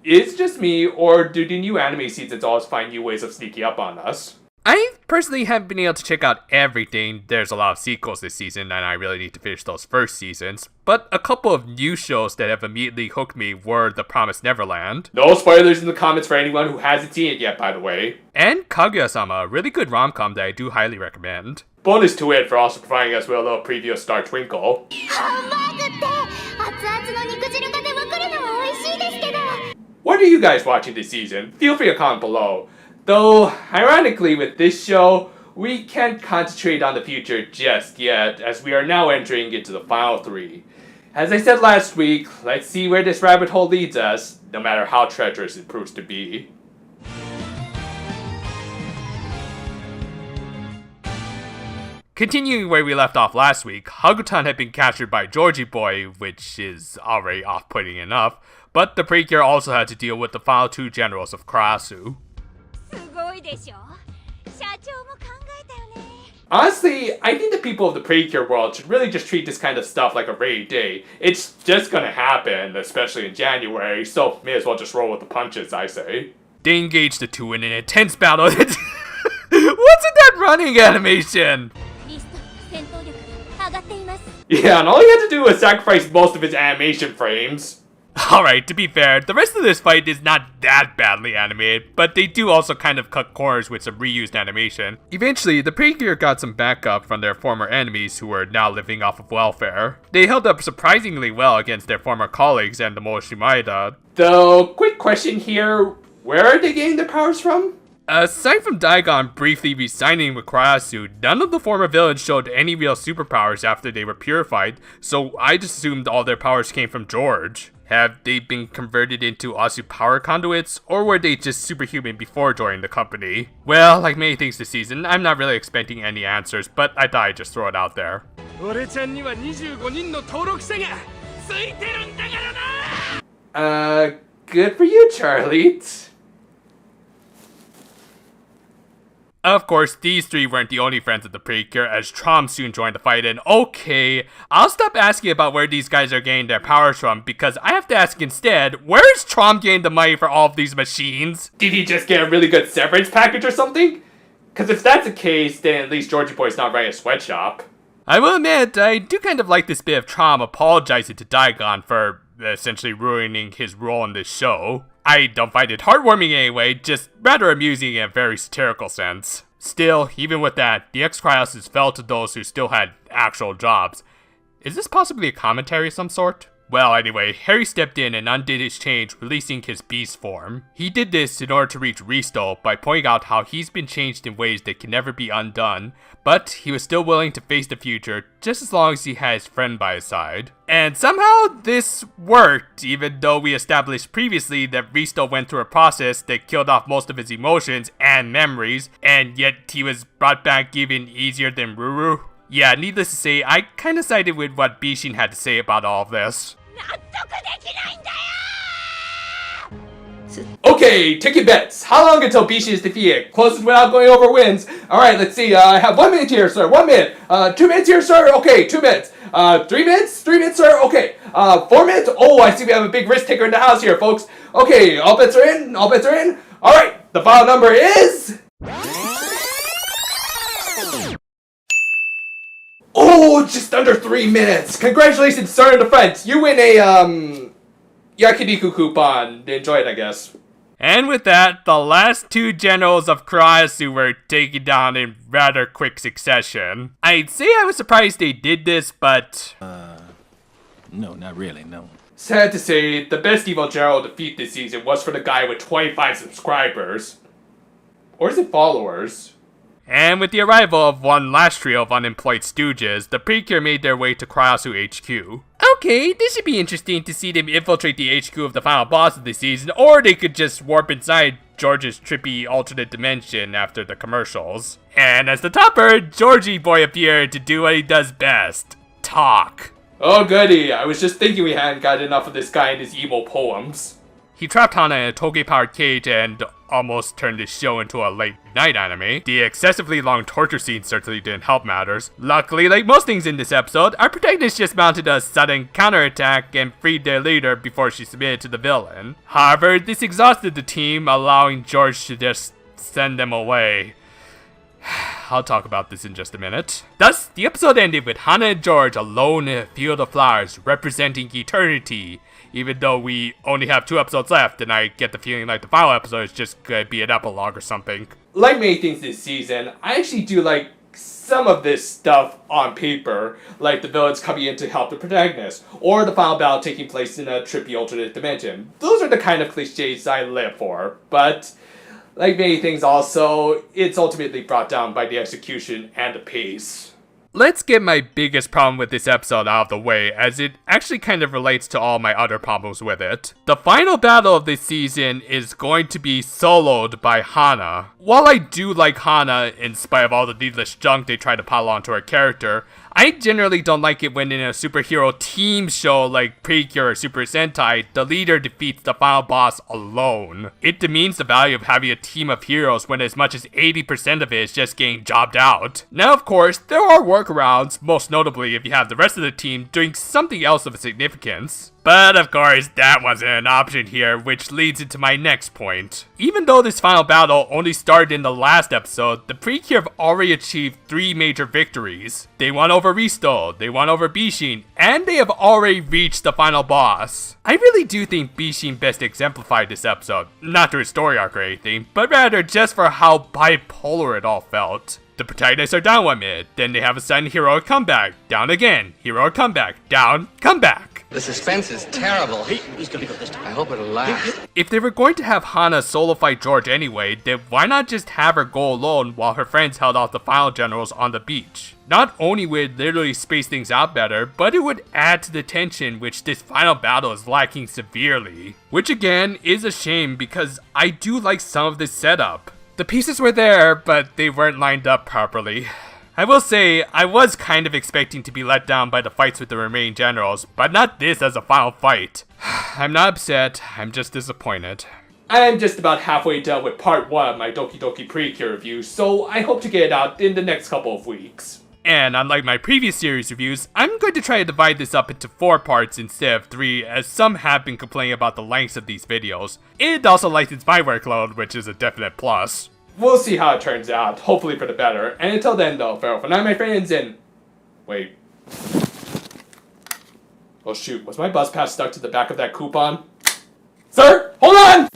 is it just me, or do the new anime seasons always find new ways of sneaking up on us? I personally haven't been able to check out everything. There's a lot of sequels this season, and I really need to finish those first seasons. But a couple of new shows that have immediately hooked me were The Promised Neverland. No spoilers in the comments for anyone who hasn't seen it yet, by the way. And Kaguya-sama, a really good rom-com that I do highly recommend. Bonus to it for also providing us with a little preview of Star Twinkle. What are you guys watching this season? Feel free to comment below. Though, ironically with this show, we can't concentrate on the future just yet, as we are now entering into the final 3. As I said last week, let's see where this rabbit hole leads us, no matter how treacherous it proves to be. Continuing where we left off last week, Hagutan had been captured by Georgie Boy, which is already off-putting enough, but the Precure also had to deal with the final 2 generals of Karasu. Honestly, I think the people of the Precure world should really just treat this kind of stuff like a rainy day. It's just gonna happen, especially in January, so may as well just roll with the punches, I say. They engaged the two in an intense battle. What's in that running animation? Yeah, and all he had to do was sacrifice most of his animation frames. Alright, to be fair, the rest of this fight is not that badly animated, but they do also kind of cut corners with some reused animation. Eventually, the Precure got some backup from their former enemies who were now living off of welfare. They held up surprisingly well against their former colleagues and the Moshimaida. Though, quick question here, where are they getting their powers from? Aside from Daigon briefly resigning with Karasu, none of the former villains showed any real superpowers after they were purified, so I just assumed all their powers came from George. Have they been converted into Asu power conduits, or were they just superhuman before joining the company? Well, like many things this season, I'm not really expecting any answers, but I thought I'd just throw it out there. Good for you, Charlie. Of course, these 3 weren't the only friends of the Precure, as Trom soon joined the fight, and okay, I'll stop asking about where these guys are getting their powers from, because I have to ask instead, where is Trom getting the money for all of these machines? Did he just get a really good severance package or something? Because if that's the case, then at least Georgie Boy's not running a sweatshop. I will admit, I do kind of like this bit of Trom apologizing to Daigon for essentially ruining his role in this show. I don't find it heartwarming anyway, just rather amusing in a very satirical sense. Still, even with that, the ex-Cryouses fell to those who still had actual jobs. Is this possibly a commentary of some sort? Well, anyway, Harry stepped in and undid his change, releasing his beast form. He did this in order to reach Risto by pointing out how he's been changed in ways that can never be undone, but he was still willing to face the future just as long as he had his friend by his side. And somehow this worked, even though we established previously that Risto went through a process that killed off most of his emotions and memories, and yet he was brought back even easier than Ruru. Yeah, needless to say, I kinda sided with what Bishin had to say about all of this. Okay, take your bets. How long until Bishin is defeated? Closest without going over wins. Alright, let's see. I have 1 minute here, sir. 1 minute. 2 minutes here, sir. Okay, 2 minutes. 3 minutes? 3 minutes, sir. Okay. 4 minutes? Oh, I see we have a big risk taker in the house here, folks. Okay, all bets are in. All bets are in. Alright, the final number is... Oh, just under 3 minutes. Congratulations, sir and the friends. You win a, Yakiniku coupon. Enjoy it, I guess. And with that, the last 2 generals of Karasu were taken down in rather quick succession. I'd say I was surprised they did this, but... No, not really, no. Sad to say, the best evil general defeat this season was for the guy with 25 subscribers. Or is it followers? And with the arrival of one last trio of unemployed stooges, the Precure made their way to Karasu HQ. Okay, this should be interesting to see them infiltrate the HQ of the final boss of the season, or they could just warp inside George's trippy alternate dimension after the commercials. And as the topper, Georgie Boy appeared to do what he does best. Talk. Oh goody, I was just thinking we hadn't got enough of this guy and his emo poems. He trapped Hana in a Toge-powered cage and almost turned the show into a late-night anime. The excessively long torture scene certainly didn't help matters. Luckily, like most things in this episode, our protagonist just mounted a sudden counterattack and freed their leader before she submitted to the villain. However, this exhausted the team, allowing George to just send them away. I'll talk about this in just a minute. Thus, the episode ended with Hana and George alone in a field of flowers, representing eternity. Even though we only have 2 episodes left, and I get the feeling like the final episode is just gonna be an epilogue or something. Like many things this season, I actually do like some of this stuff on paper, like the villains coming in to help the protagonist, or the final battle taking place in a trippy alternate dimension. Those are the kind of cliches I live for, but like many things also, it's ultimately brought down by the execution and the pace. Let's get my biggest problem with this episode out of the way, as it actually kind of relates to all my other problems with it. The final battle of this season is going to be soloed by Hana. While I do like Hana, in spite of all the needless junk they try to pile onto her character, I generally don't like it when in a superhero team show like Precure or Super Sentai, the leader defeats the final boss alone. It demeans the value of having a team of heroes when as much as 80% of it is just getting jobbed out. Now of course, there are workarounds, most notably if you have the rest of the team doing something else of significance. But of course, that wasn't an option here, which leads into my next point. Even though this final battle only started in the last episode, the Precure have already achieved 3 major victories. They won over Risto, they won over Bishin, and they have already reached the final boss. I really do think Bishin best exemplified this episode, not through his story arc or anything, but rather just for how bipolar it all felt. The protagonists are down 1 minute, then they have a sudden heroic comeback, down again, heroic comeback, down, comeback. The suspense is terrible. He's gonna go this time. I hope it'll last. If they were going to have Hana solo fight George anyway, then why not just have her go alone while her friends held off the final generals on the beach? Not only would it literally space things out better, but it would add to the tension which this final battle is lacking severely. Which again is a shame because I do like some of this setup. The pieces were there, but they weren't lined up properly. I will say, I was kind of expecting to be let down by the fights with the remaining generals, but not this as a final fight. I'm not upset, I'm just disappointed. I'm just about halfway done with part 1 of my Doki Doki Precure review, so I hope to get it out in the next couple of weeks. And unlike my previous series reviews, I'm going to try to divide this up into 4 parts instead of 3, as some have been complaining about the lengths of these videos. It also lightens my workload, which is a definite plus. We'll see how it turns out, hopefully for the better. And until then though, farewell for now my friends, and... Wait. Oh shoot, was my bus pass stuck to the back of that coupon? Sir, hold on!